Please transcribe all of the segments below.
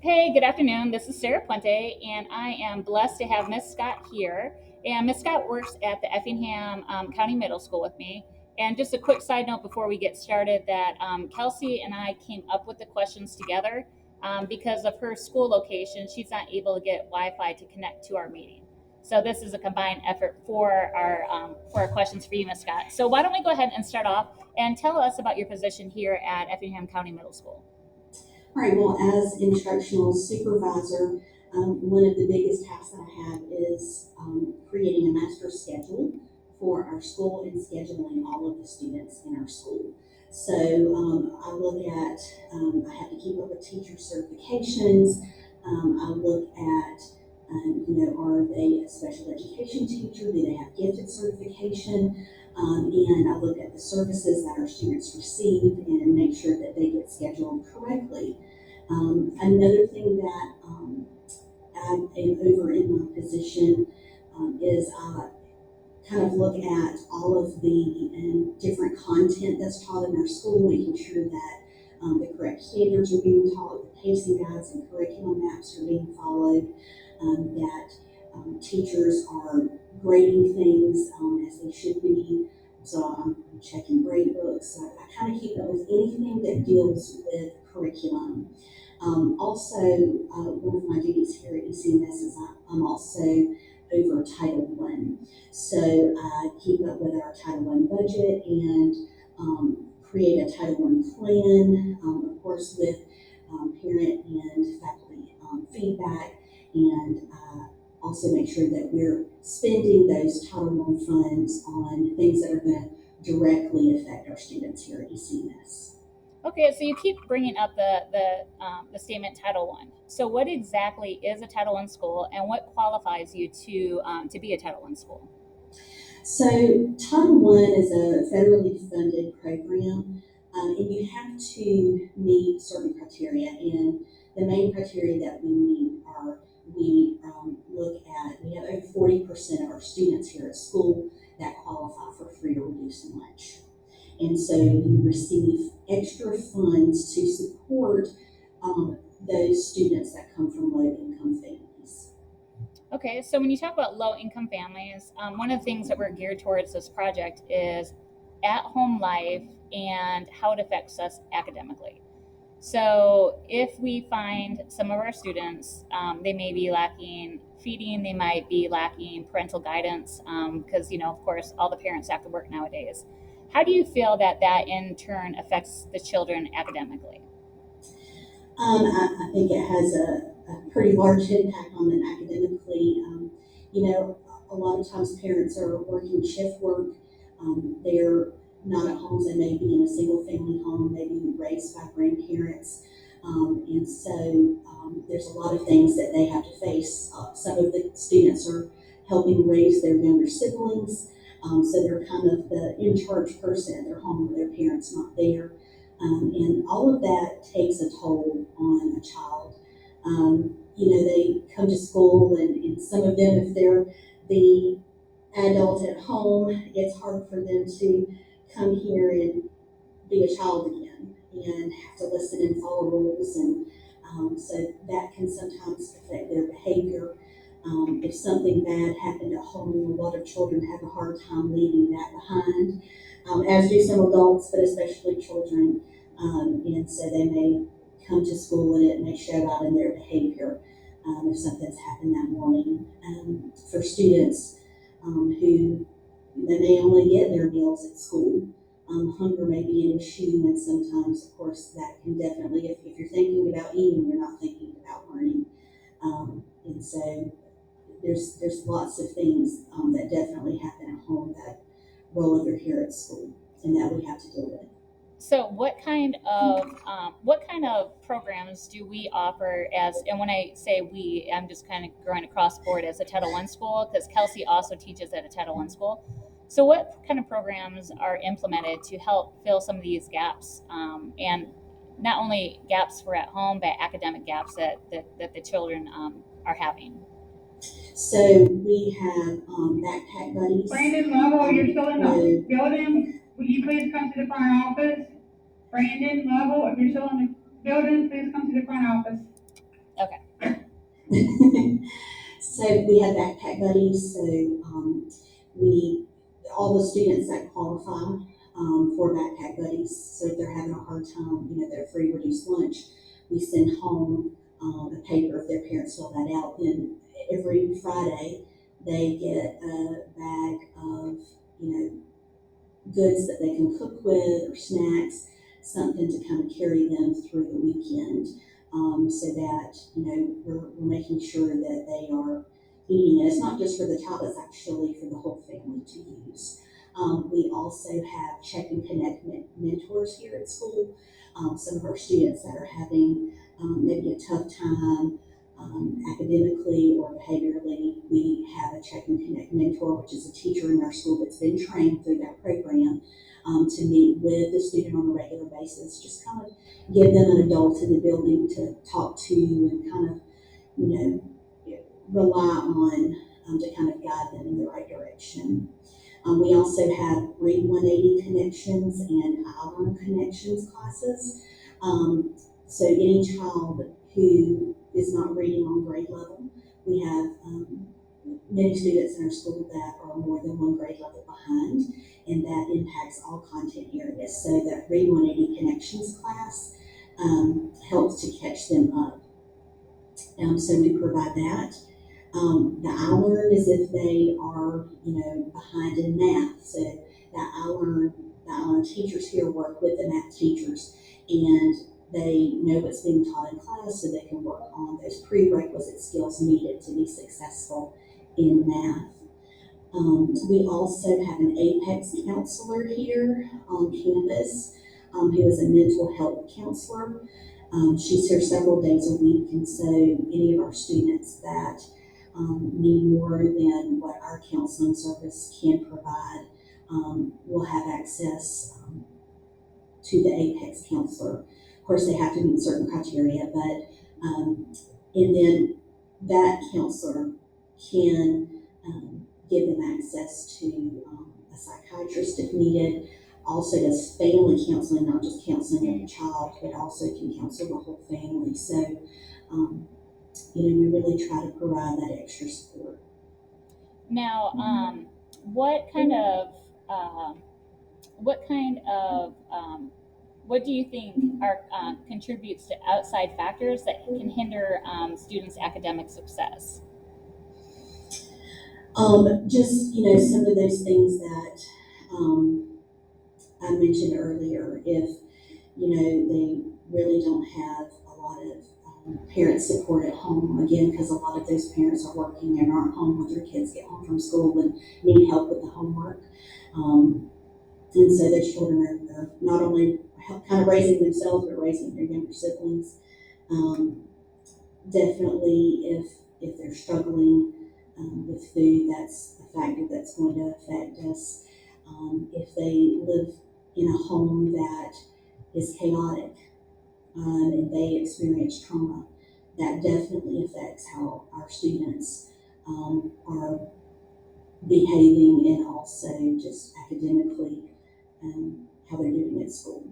Hey, good afternoon. This is Sarah Puente, and I am blessed to have Miss Scott here. And Miss Scott works at the Effingham County Middle School with me. And just a quick side note before we get started that Kelsey and I came up with the questions together because of her school location. She's not able to get Wi-Fi to connect to our meeting. So this is a combined effort for our questions for you, Miss Scott. So why don't we go ahead and start off and tell us about your position here at Effingham County Middle School. All right, well, as instructional supervisor, one of the biggest tasks that I have is creating a master schedule for our school and scheduling all of the students in our school. So I look at, I have to keep up with teacher certifications. I look at, are they a special education teacher? Do they have gifted certification? And I look at the services that our students receive and make sure that they get scheduled correctly. Another thing that I am over in my position is I kind of look at all of the different content that's taught in our school, making sure that the correct standards are being taught, the pacing guides and curriculum maps are being followed, that teachers are grading things as they should be. So I'm checking grade books. So I kind of keep up with anything that deals with curriculum. Also, one of my duties here at ECMS is I'm also over Title One. So I keep up with our Title One budget and create a Title One plan, of course, with parent and faculty feedback, and also make sure that we're spending those Title One funds on things that are going to directly affect our students here at ECMS. Okay, so you keep bringing up the statement Title One. So, what exactly is a Title One school, and what qualifies you to be a Title One school? So Title One is a federally funded program, and you have to meet certain criteria. And the main criteria that we meet are look at we have over 40% of our students here at school that qualify for free or reduced lunch. And so you receive extra funds to support those students that come from low income families. Okay, so when you talk about low income families, one of the things that we're geared towards this project is at home life and how it affects us academically. So if we find some of our students, they may be lacking feeding, they might be lacking parental guidance, because of course, all the parents have to work nowadays. How do you feel that that in turn affects the children academically? I think it has a pretty large impact on them academically. A lot of times parents are working shift work. They're not at homes. They may be in a single family home, maybe raised by grandparents. And so there's a lot of things that they have to face. Some of the students are helping raise their younger siblings. So they're kind of the in charge person at their home where their parents not there. And all of that takes a toll on a child. They come to school, and some of them, if they're the adult at home, it's hard for them to come here and be a child again and have to listen and follow rules. And so that can sometimes affect their behavior. If something bad happened at home, a lot of children have a hard time leaving that behind, as do some adults, but especially children. And so they may come to school and it may show out in their behavior if something's happened that morning. For students who they may only get their meals at school, hunger may be an issue, and sometimes, of course, that can definitely, if you're thinking about eating, you're not thinking about learning. And so there's lots of things that definitely happen at home that roll over here at school and that we have to deal with. So, what kind of programs do we offer as? And when I say we, I'm just kind of going across board as a Title One school because Kelsey also teaches at a Title One school. So, what kind of programs are implemented to help fill some of these gaps, and not only gaps for at home, but academic gaps that the children are having? So we have backpack buddies. Brandon Lovell, you're still in the building. Will you please come to the front office? Brandon Lovell, if you're still in the building, please come to the front office. Okay. So we have backpack buddies. So we all the students that qualify for backpack buddies. So if they're having a hard time, they're free reduced lunch. We send home a paper if their parents fill that out. Then every Friday they get a bag of goods that they can cook with or snacks, something to kind of carry them through the weekend, so that we're making sure that they are eating. And it's not just for the child; it's actually for the whole family to use. We also have check and connect mentors here at school. Some of our students that are having maybe a tough time academically or behaviorally, we have a check and connect mentor, which is a teacher in our school that's been trained through that program to meet with the student on a regular basis, just kind of give them an adult in the building to talk to and kind of, you know, rely on to kind of guide them in the right direction. We also have Read 180 connections and I Learn connections classes. So any child who is not reading on grade level, we have many students in our school that are more than one grade level behind, and that impacts all content areas. So that Read 180 connections class helps to catch them up. So we provide that. The I Learn is if they are, behind in math. So the I Learn teachers here work with the math teachers, and they know what's being taught in class, so they can work on those prerequisite skills needed to be successful in math. We also have an Apex counselor here on campus, who is a mental health counselor. She's here several days a week, and so any of our students that need more than what our counseling service can provide will have access to the Apex counselor. Of course, they have to meet certain criteria, but and then that counselor can give them access to a psychiatrist if needed. Also does family counseling, not just counseling of the child, but also can counsel the whole family. So, we really try to provide that extra support. Now, what kind of um, what kind of what do you think are contributes to outside factors that can hinder students' academic success? Just some of those things that I mentioned earlier. If they really don't have a lot of parent support at home, again, because a lot of those parents are working and aren't home when their kids get home from school and need help with the homework. And so those children are not only kind of raising themselves, but raising their younger siblings. Um, Definitely, if they're struggling with food, that's a factor that's going to affect us. If they live in a home that is chaotic and they experience trauma, that definitely affects how our students are behaving and also just academically how they're doing at school.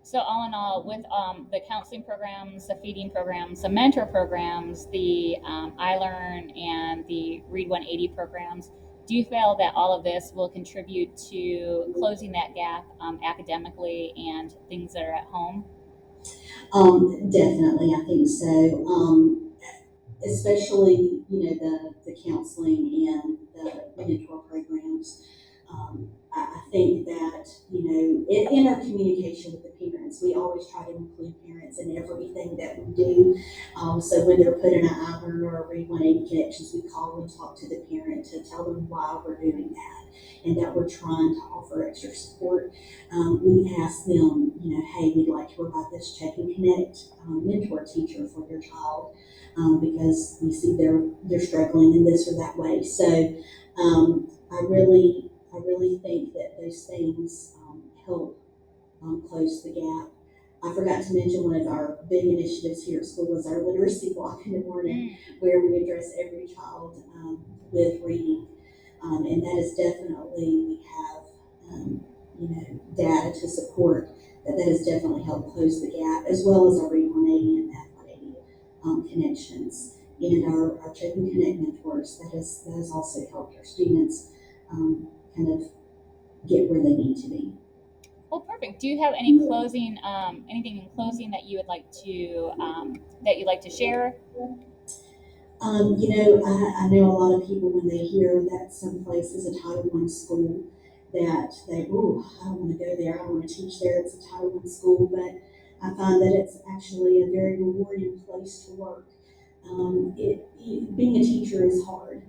So all in all, with the counseling programs, the feeding programs, the mentor programs, the I Learn and the Read 180 programs, do you feel that all of this will contribute to closing that gap academically and things that are at home? Definitely, I think so. Especially, the counseling and the mentor programs. I think that, in our communication with the parents, we always try to include parents in everything that we do. So when they're put in an I-Learn or a Read 180 Connections, we call and talk to the parent to tell them why we're doing that and that we're trying to offer extra support. We ask them, hey, we'd like to provide this check and connect mentor teacher for your child because we see they're struggling in this or that way. So I really think that those things help close the gap. I forgot to mention one of our big initiatives here at school is our literacy block in the morning, where we address every child with reading, and that is definitely we have data to support that has definitely helped close the gap, as well as our Read 180 and Math 180. connections. And our Check and Connect mentors, that has also helped our students kind of get where they need to be. Well, perfect. Do you have any closing, anything in closing that you would like to that you'd like to share? I know a lot of people when they hear that some place is a Title I school, that they, oh, I don't want to go there. I don't want to teach there. It's a Title I school, but I find that it's actually a very rewarding place to work. Being a teacher is hard.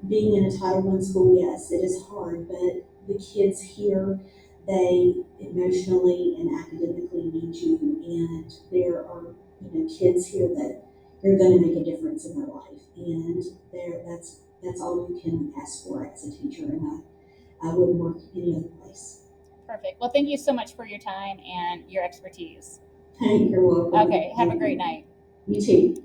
Being in a Title I school, yes, it is hard, but the kids here, they emotionally and academically need you, and there are kids here that you're going to make a difference in their life, and that's all you can ask for as a teacher, and I wouldn't work any other place. Perfect. Well, thank you so much for your time and your expertise. You're welcome. Okay, have a great night. You too.